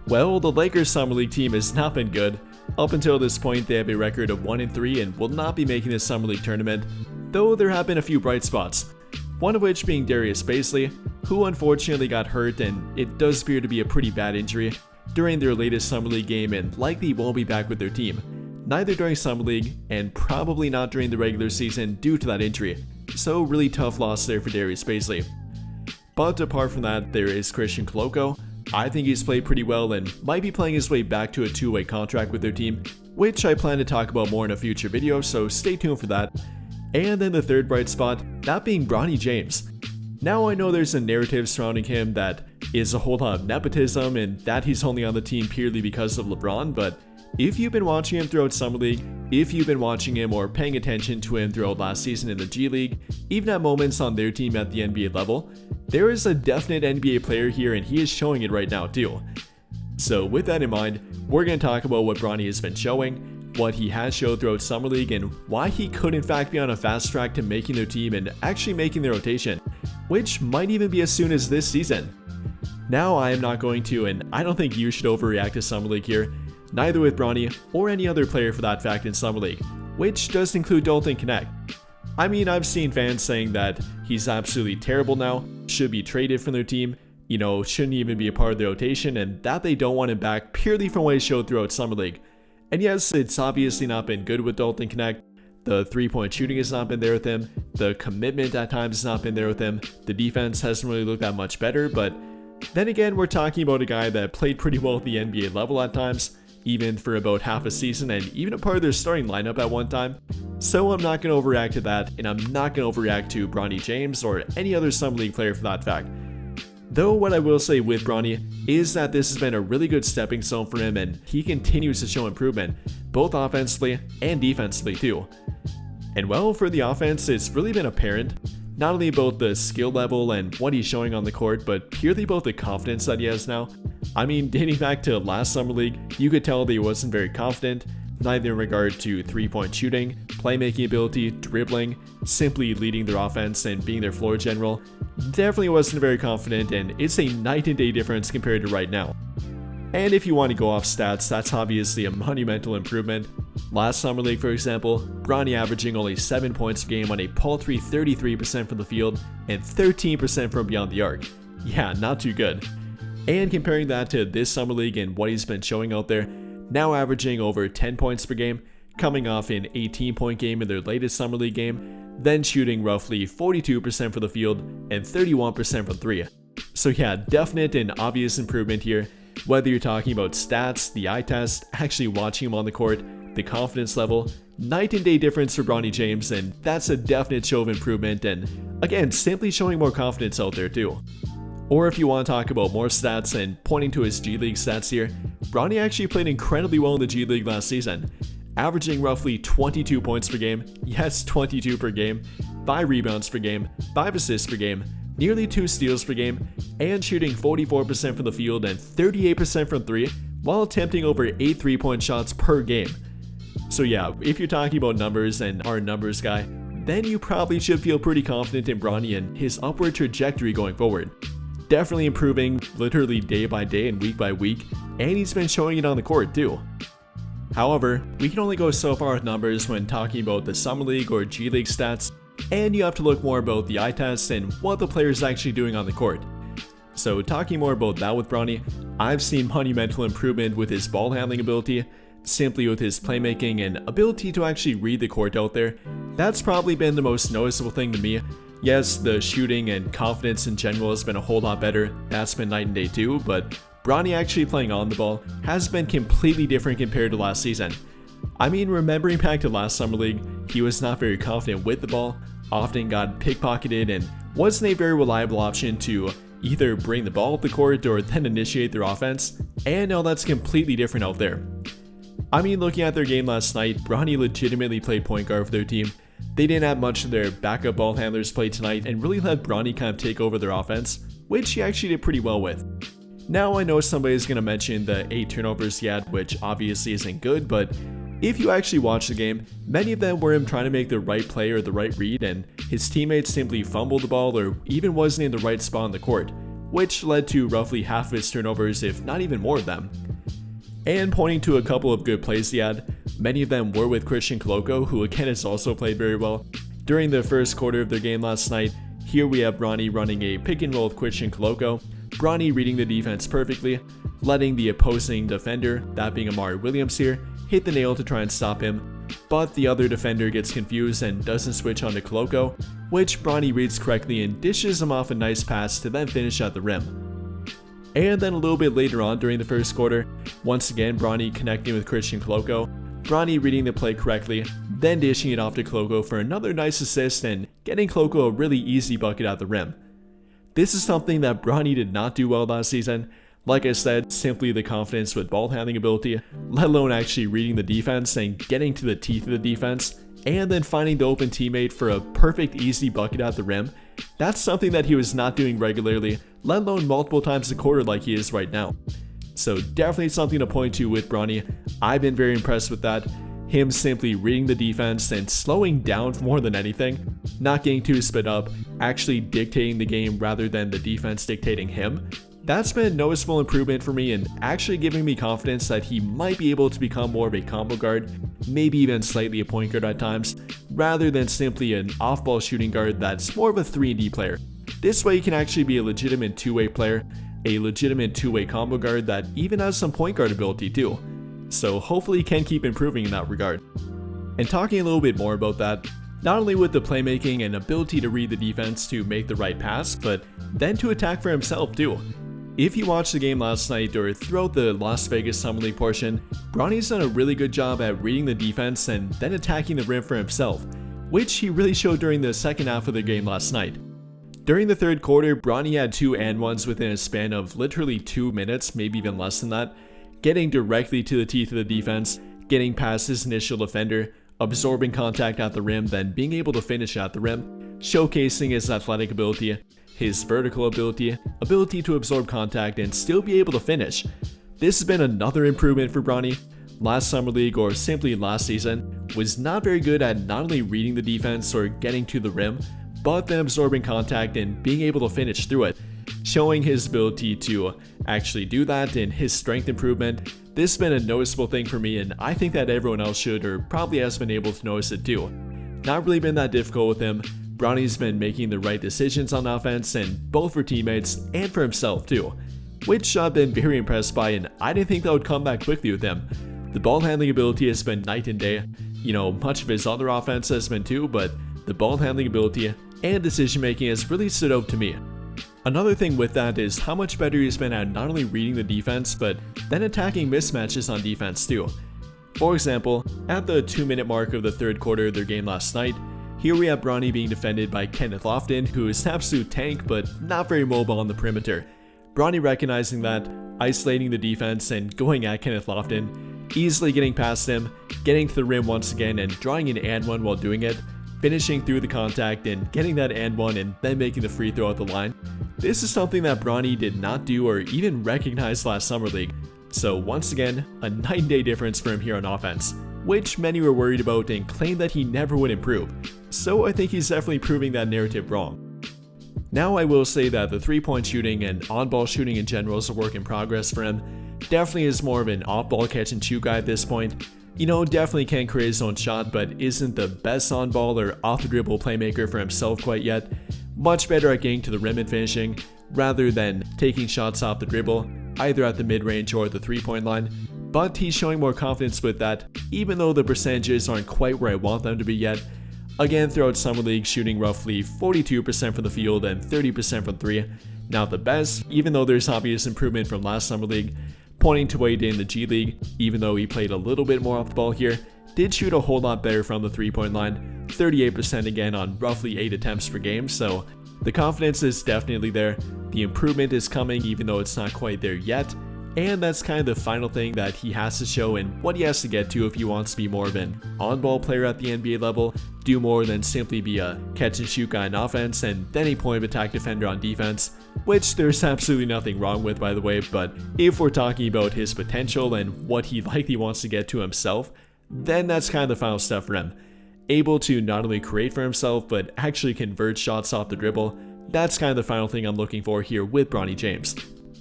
Well, the Lakers Summer League team has not been good. Up until this point, they have a record of 1-3 and will not be making the Summer League tournament, though there have been a few bright spots. One of which being Darius Bazley, who unfortunately got hurt, and it does appear to be a pretty bad injury, during their latest Summer League game and likely won't be back with their team. Neither during Summer League, and probably not during the regular season due to that injury. So really tough loss there for Darius Bazley. But apart from that, there is Christian Koloko. I think he's played pretty well and might be playing his way back to a two-way contract with their team, which I plan to talk about more in a future video, so stay tuned for that. And then the third bright spot, that being Bronny James. Now I know there's a narrative surrounding him that is a whole lot of nepotism and that he's only on the team purely because of LeBron, but if you've been watching him throughout Summer League, if you've been watching him or paying attention to him throughout last season in the G League, even at moments on their team at the NBA level, there is a definite NBA player here and he is showing it right now too. So with that in mind, we're going to talk about what Bronny has been showing, what he has showed throughout Summer League, and why he could in fact be on a fast track to making their team and actually making their rotation, which might even be as soon as this season. Now I am not going to, and I don't think you should overreact to Summer League here, neither with Bronny or any other player for that fact in Summer League, which does include Dalton Knecht. I mean, I've seen fans saying that he's absolutely terrible now, should be traded from their team, shouldn't even be a part of the rotation, and that they don't want him back purely from what he showed throughout Summer League. And yes, it's obviously not been good with Dalton Knecht. The three-point shooting has not been there with him, the commitment at times has not been there with him, the defense hasn't really looked that much better, but then again, we're talking about a guy that played pretty well at the NBA level at times, even for about half a season and even a part of their starting lineup at one time. So I'm not going to overreact to that, and I'm not going to overreact to Bronny James or any other Summer League player for that fact. Though what I will say with Bronny is that this has been a really good stepping stone for him and he continues to show improvement, both offensively and defensively too. And well, for the offense, it's really been apparent, not only about the skill level and what he's showing on the court, but purely about the confidence that he has now. I mean, dating back to last Summer League, you could tell that he wasn't very confident, neither in regard to three-point shooting, playmaking ability, dribbling, simply leading their offense and being their floor general. Definitely wasn't very confident, and it's a night and day difference compared to right now. And if you want to go off stats, that's obviously a monumental improvement. Last Summer League, for example, Bronny averaging only 7 points per game on a paltry 33% from the field and 13% from beyond the arc. Yeah, not too good. And comparing that to this Summer League and what he's been showing out there, now averaging over 10 points per game, coming off an 18-point game in their latest Summer League game, then shooting roughly 42% from the field and 31% from three. So yeah, definite and obvious improvement here, whether you're talking about stats, the eye test, actually watching him on the court, the confidence level, night and day difference for Bronny James, and that's a definite show of improvement, and again, simply showing more confidence out there too. Or if you want to talk about more stats and pointing to his G League stats here, Bronny actually played incredibly well in the G League last season, averaging roughly 22 points per game, yes 22 per game, 5 rebounds per game, 5 assists per game, nearly 2 steals per game, and shooting 44% from the field and 38% from 3, while attempting over 8 3-point shots per game. So yeah, if you're talking about numbers and are a numbers guy, then you probably should feel pretty confident in Bronny and his upward trajectory going forward. Definitely improving literally day by day and week by week, and he's been showing it on the court too. However, we can only go so far with numbers when talking about the Summer League or G League stats, and you have to look more about the eye test and what the player is actually doing on the court. So talking more about that with Bronny, I've seen monumental improvement with his ball handling ability, simply with his playmaking and ability to actually read the court out there. That's probably been the most noticeable thing to me. Yes, the shooting and confidence in general has been a whole lot better, that's been night and day too, but Bronny actually playing on the ball has been completely different compared to last season. I mean, remembering back to last Summer League, he was not very confident with the ball, often got pickpocketed, and wasn't a very reliable option to either bring the ball up the court or then initiate their offense, and now that's completely different out there. I mean, looking at their game last night, Bronny legitimately played point guard for their team. They didn't have much of their backup ball handlers play tonight and really let Bronny kind of take over their offense, which he actually did pretty well with. Now I know somebody's going to mention the 8 turnovers he had, which obviously isn't good, but if you actually watch the game, many of them were him trying to make the right play or the right read, and his teammates simply fumbled the ball or even wasn't in the right spot on the court, which led to roughly half of his turnovers, if not even more of them. And pointing to a couple of good plays he had, many of them were with Christian Koloko, who again has also played very well. During the first quarter of their game last night, here we have Bronny running a pick and roll with Christian Koloko, Bronny reading the defense perfectly, letting the opposing defender, that being Amari Williams here, hit the nail to try and stop him, but the other defender gets confused and doesn't switch onto Koloko, which Bronny reads correctly and dishes him off a nice pass to then finish at the rim. And then a little bit later on during the first quarter, once again Bronny connecting with Christian Koloko, Bronny reading the play correctly, then dishing it off to Koloko for another nice assist and getting Koloko a really easy bucket at the rim. This is something that Bronny did not do well last season. Like I said, simply the confidence with ball handling ability, let alone actually reading the defense and getting to the teeth of the defense, and then finding the open teammate for a perfect easy bucket at the rim. That's something that he was not doing regularly, let alone multiple times a quarter like he is right now. So definitely something to point to with Bronny. I've been very impressed with that. Him simply reading the defense and slowing down more than anything, not getting too sped up, actually dictating the game rather than the defense dictating him. That's been a noticeable improvement for me and actually giving me confidence that he might be able to become more of a combo guard, maybe even slightly a point guard at times, rather than simply an off-ball shooting guard that's more of a 3-and-D player. This way he can actually be a legitimate two-way player, a legitimate two-way combo guard that even has some point guard ability too. So hopefully he can keep improving in that regard. And talking a little bit more about that, not only with the playmaking and ability to read the defense to make the right pass, but then to attack for himself too. If you watched the game last night or throughout the Las Vegas Summer League portion, Bronny's done a really good job at reading the defense and then attacking the rim for himself, which he really showed during the second half of the game last night. During the third quarter, Bronny had 2 and 1s within a span of literally 2 minutes, maybe even less than that, getting directly to the teeth of the defense, getting past his initial defender, absorbing contact at the rim, then being able to finish at the rim, showcasing his athletic ability, his vertical ability to absorb contact and still be able to finish. This has been another improvement for Bronny. Last Summer League, or simply last season, was not very good at not only reading the defense or getting to the rim, but then absorbing contact and being able to finish through it. Showing his ability to actually do that and his strength improvement, this has been a noticeable thing for me and I think that everyone else should or probably has been able to notice it too. Not really been that difficult with him. Bronny's been making the right decisions on offense and both for teammates and for himself too, which I've been very impressed by and I didn't think that would come back quickly with him. The ball handling ability has been night and day, much of his other offense has been too, but the ball handling ability and decision making has really stood out to me. Another thing with that is how much better he's been at not only reading the defense, but then attacking mismatches on defense too. For example, at the 2-minute mark of the third quarter of their game last night, here we have Bronny being defended by Kenneth Lofton, who is an absolute tank but not very mobile on the perimeter. Bronny recognizing that, isolating the defense and going at Kenneth Lofton, easily getting past him, getting to the rim once again and drawing an and one while doing it, finishing through the contact and getting that and one and then making the free throw at the line. This is something that Bronny did not do or even recognize last Summer League. So once again, a night and day difference for him here on offense, which many were worried about and claimed that he never would improve. So I think he's definitely proving that narrative wrong. Now I will say that the 3-point shooting and on-ball shooting in general is a work in progress for him. Definitely is more of an off-ball catch and shoot guy at this point. Definitely can create his own shot, but isn't the best on-ball or off-the-dribble playmaker for himself quite yet. Much better at getting to the rim and finishing, rather than taking shots off the dribble, either at the mid-range or the 3-point line. But he's showing more confidence with that, even though the percentages aren't quite where I want them to be yet. Again, throughout Summer League, shooting roughly 42% from the field and 30% from 3. Not the best, even though there's obvious improvement from last Summer League. Pointing to what he did in the G League, even though he played a little bit more off the ball here, did shoot a whole lot better from the 3-point line, 38% again on roughly 8 attempts per game, so the confidence is definitely there. The improvement is coming even though it's not quite there yet, and that's kind of the final thing that he has to show and what he has to get to if he wants to be more of an on-ball player at the NBA level, do more than simply be a catch-and-shoot guy on offense and then a point-of-attack defender on defense, which there's absolutely nothing wrong with, by the way, but if we're talking about his potential and what he likely wants to get to himself, then that's kind of the final step for him. Able to not only create for himself, but actually convert shots off the dribble, That's kind of the final thing I'm looking for here with Bronny James.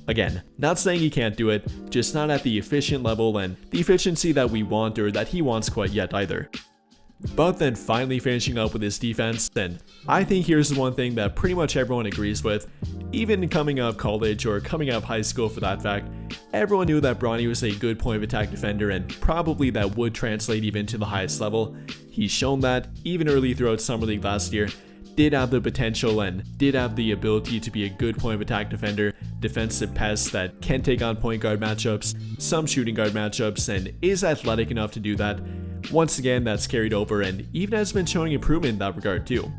Again, not saying he can't do it, just not at the efficient level and the efficiency that we want or that he wants quite yet either. But then finally finishing up with his defense, and I think here's the one thing that pretty much everyone agrees with, even coming out of college or coming out of high school for that fact, everyone knew that Bronny was a good point of attack defender and probably that would translate even to the highest level. He's shown that, even early throughout Summer League last year, did have the potential and did have the ability to be a good point of attack defender, defensive pest that can take on point guard matchups, some shooting guard matchups, and is athletic enough to do that. Once again, that's carried over and even has been showing improvement in that regard too.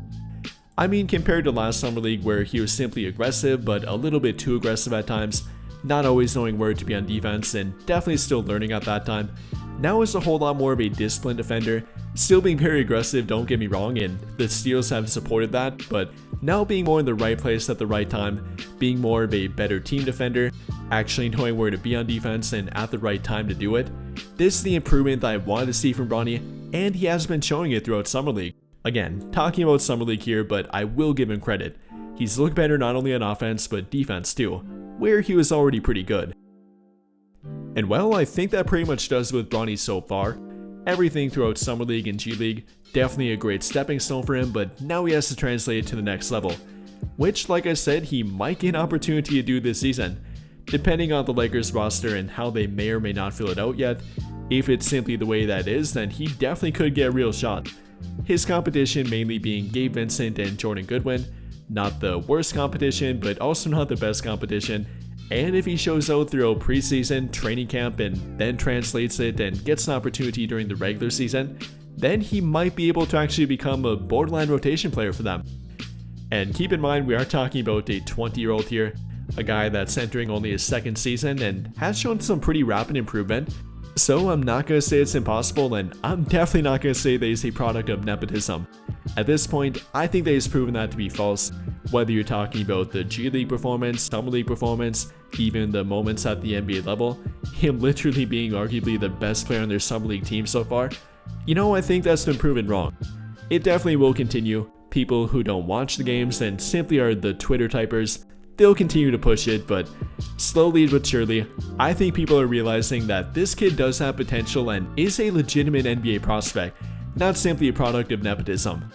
I mean, compared to last Summer League where he was simply aggressive but a little bit too aggressive at times, not always knowing where to be on defense and definitely still learning at that time, now is a whole lot more of a disciplined defender, still being very aggressive, don't get me wrong, and the steals have supported that, but now being more in the right place at the right time, being more of a better team defender, actually knowing where to be on defense and at the right time to do it. This is the improvement that I wanted to see from Bronny, and he has been showing it throughout Summer League. Again, talking about Summer League here, but I will give him credit. He's looked better not only on offense, but defense too, where he was already pretty good. And well, I think that pretty much does it with Bronny so far. Everything throughout Summer League and G League, definitely a great stepping stone for him, but now he has to translate it to the next level, which, like I said, he might get an opportunity to do this season. Depending on the Lakers roster and how they may or may not fill it out yet, if it's simply the way that is, then he definitely could get a real shot. His competition mainly being Gabe Vincent and Jordan Goodwin, not the worst competition, but also not the best competition. And if he shows out throughout preseason, training camp, and then translates it and gets an opportunity during the regular season, then he might be able to actually become a borderline rotation player for them. And keep in mind, we are talking about a 20-year-old here, a guy that's entering only his second season and has shown some pretty rapid improvement. So I'm not going to say it's impossible, and I'm definitely not going to say that he's a product of nepotism. At this point, I think that he's proven that to be false. Whether you're talking about the G League performance, Summer League performance, even the moments at the NBA level, him literally being arguably the best player on their Summer League team so far, I think that's been proven wrong. It definitely will continue. People who don't watch the games and simply are the Twitter typers, they'll continue to push it, but slowly but surely, I think people are realizing that this kid does have potential and is a legitimate NBA prospect, not simply a product of nepotism.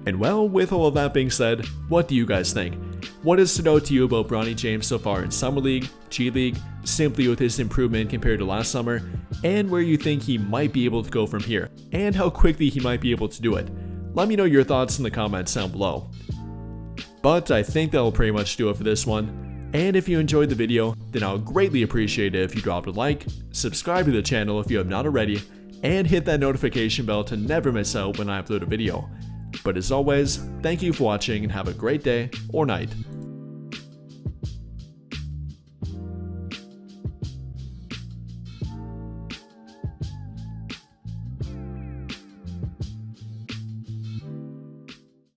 And well, with all of that being said, what do you guys think? What has stood out to you about Bronny James so far in Summer League, G League, simply with his improvement compared to last summer, and where you think he might be able to go from here, and how quickly he might be able to do it? Let me know your thoughts in the comments down below. But I think that'll pretty much do it for this one. And if you enjoyed the video, then I'll greatly appreciate it if you dropped a like, subscribe to the channel if you have not already, and hit that notification bell to never miss out when I upload a video. But as always, thank you for watching and have a great day or night.